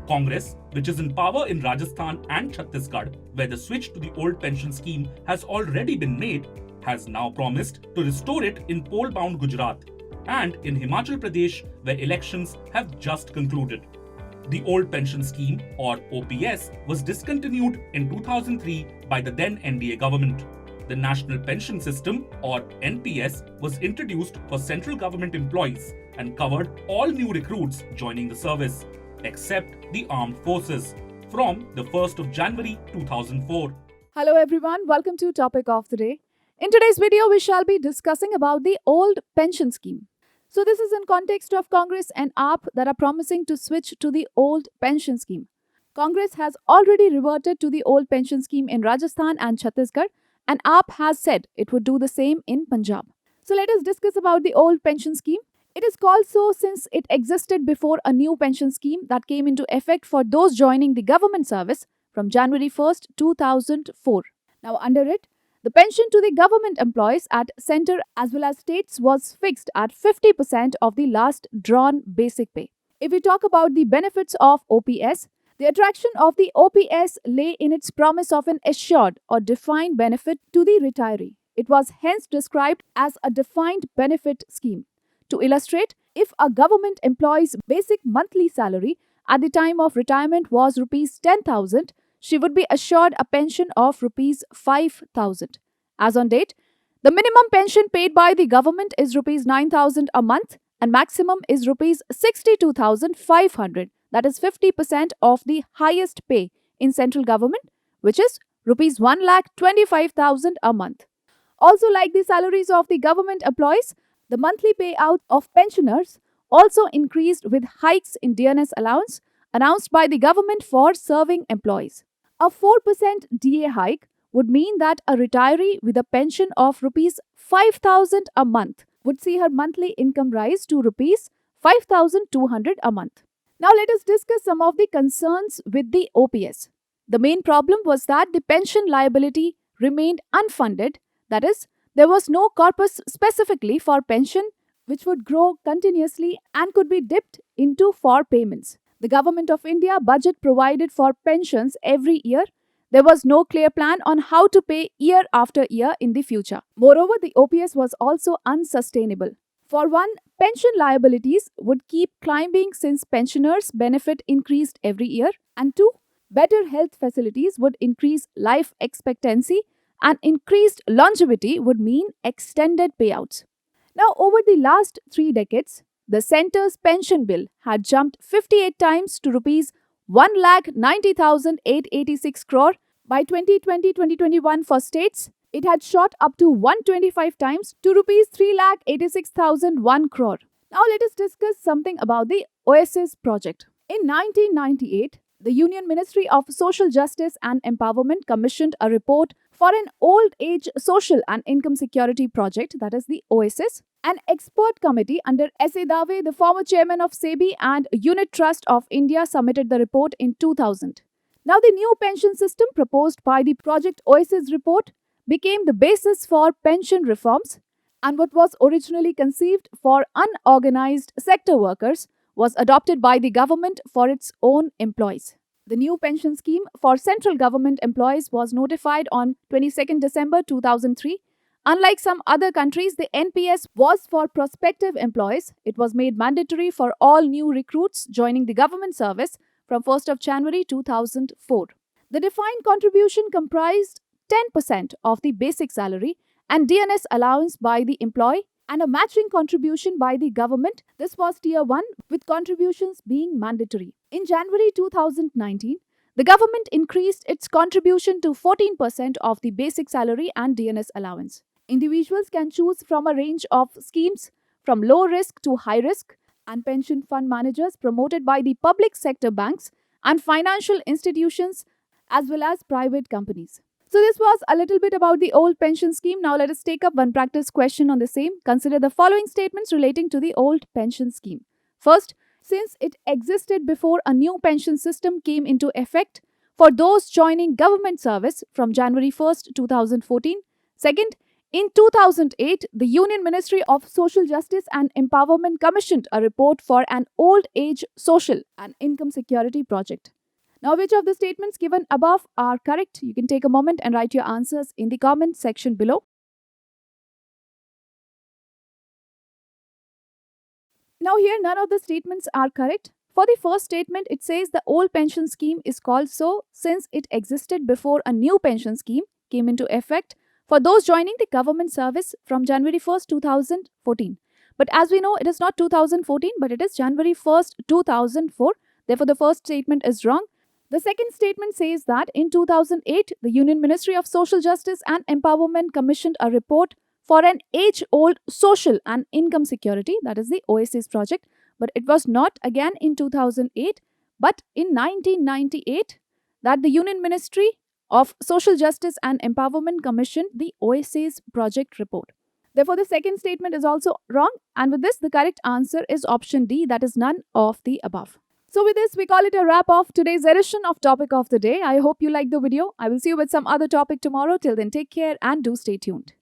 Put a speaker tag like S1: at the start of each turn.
S1: Congress, which is in power in Rajasthan and Chhattisgarh, where the switch to the old pension scheme has already been made, has now promised to restore it in poll-bound Gujarat and in Himachal Pradesh, where elections have just concluded. The old pension scheme, or OPS, was discontinued in 2003 by the then NDA government. The National Pension System, or NPS, was introduced for central government employees and covered all new recruits joining the service, except the armed forces, from the 1st of January 2004.
S2: Hello everyone, welcome to Topic of the Day. In today's video, we shall be discussing about the old pension scheme. So this is in context of Congress and AAP that are promising to switch to the old pension scheme. Congress has already reverted to the old pension scheme in Rajasthan and Chhattisgarh, and AAP has said it would do the same in Punjab. So let us discuss about the old pension scheme. It is called so since it existed before a new pension scheme that came into effect for those joining the government service from January 1st, 2004. Now under it, the pension to the government employees at centre as well as states was fixed at 50% of the last drawn basic pay. If we talk about the benefits of OPS, the attraction of the OPS lay in its promise of an assured or defined benefit to the retiree. It was hence described as a defined benefit scheme. To illustrate, if a government employee's basic monthly salary at the time of retirement was Rs 10,000, she would be assured a pension of Rs 5,000. As on date, the minimum pension paid by the government is Rs 9,000 a month and maximum is Rs 62,500. That is 50% of the highest pay in central government, which is Rs 1,25,000 a month. Also, like the salaries of the government employees, the monthly payout of pensioners also increased with hikes in DNS allowance announced by the government for serving employees. A 4% DA hike would mean that a retiree with a pension of Rs 5,000 a month would see her monthly income rise to Rs 5,200 a month. Now let us discuss some of the concerns with the OPS. The main problem was that the pension liability remained unfunded, that is, there was no corpus specifically for pension which would grow continuously and could be dipped into for payments. The Government of India budget provided for pensions every year. There was no clear plan on how to pay year after year in the future. Moreover, the OPS was also unsustainable. For one, pension liabilities would keep climbing since pensioners' benefit increased every year. And two, better health facilities would increase life expectancy and increased longevity would mean extended payouts. Now, over the last 3 decades, the centre's pension bill had jumped 58 times to Rs 1,90,886 crore. By 2020-2021 for states, it had shot up to 125 times to Rs 3,86,001 crore. Now let us discuss something about the OSS project. In 1998, the Union Ministry of Social Justice and Empowerment commissioned a report for an old age social and income security project, that is the OSS. An expert committee under S.A. Dave, the former chairman of SEBI and Unit Trust of India, submitted the report in 2000. Now the new pension system proposed by the Project OSS report became the basis for pension reforms, and what was originally conceived for unorganized sector workers was adopted by the government for its own employees. The new pension scheme for central government employees was notified on 22nd December 2003. Unlike some other countries, the NPS was for prospective employees. It was made mandatory for all new recruits joining the government service from 1st of January 2004. The defined contribution comprised 10% of the basic salary and DNS allowance by the employee and a matching contribution by the government. This was Tier 1 with contributions being mandatory. In January 2019, the government increased its contribution to 14% of the basic salary and DNS allowance. Individuals can choose from a range of schemes from low risk to high risk, and pension fund managers promoted by the public sector banks and financial institutions as well as private companies. So this was a little bit about the old pension scheme. Now let us take up one practice question on the same. Consider the following statements relating to the old pension scheme. First, since it existed before a new pension system came into effect for those joining government service from January 1st, 2014. Second, In 2008, the Union Ministry of Social Justice and Empowerment commissioned a report for an old age social and income security project. Now, which of the statements given above are correct? You can take a moment and write your answers in the comment section below. Now, here none of the statements are correct. For the first statement, it says the old pension scheme is called so since it existed before a new pension scheme came into effect for those joining the government service from January 1st, 2014. But as we know, it is not 2014, but it is January 1st, 2004. Therefore, the first statement is wrong. The second statement says that in 2008, the Union Ministry of Social Justice and Empowerment commissioned a report for an age-old social and income security, that is the OSA's project, but it was not again in 2008, but in 1998 that the Union Ministry of Social Justice and Empowerment commissioned the OSA's project report. Therefore, the second statement is also wrong, and with this, the correct answer is option D, that is none of the above. So with this, we call it a wrap of today's edition of Topic of the Day. I hope you liked the video. I will see you with some other topic tomorrow. Till then, take care and do stay tuned.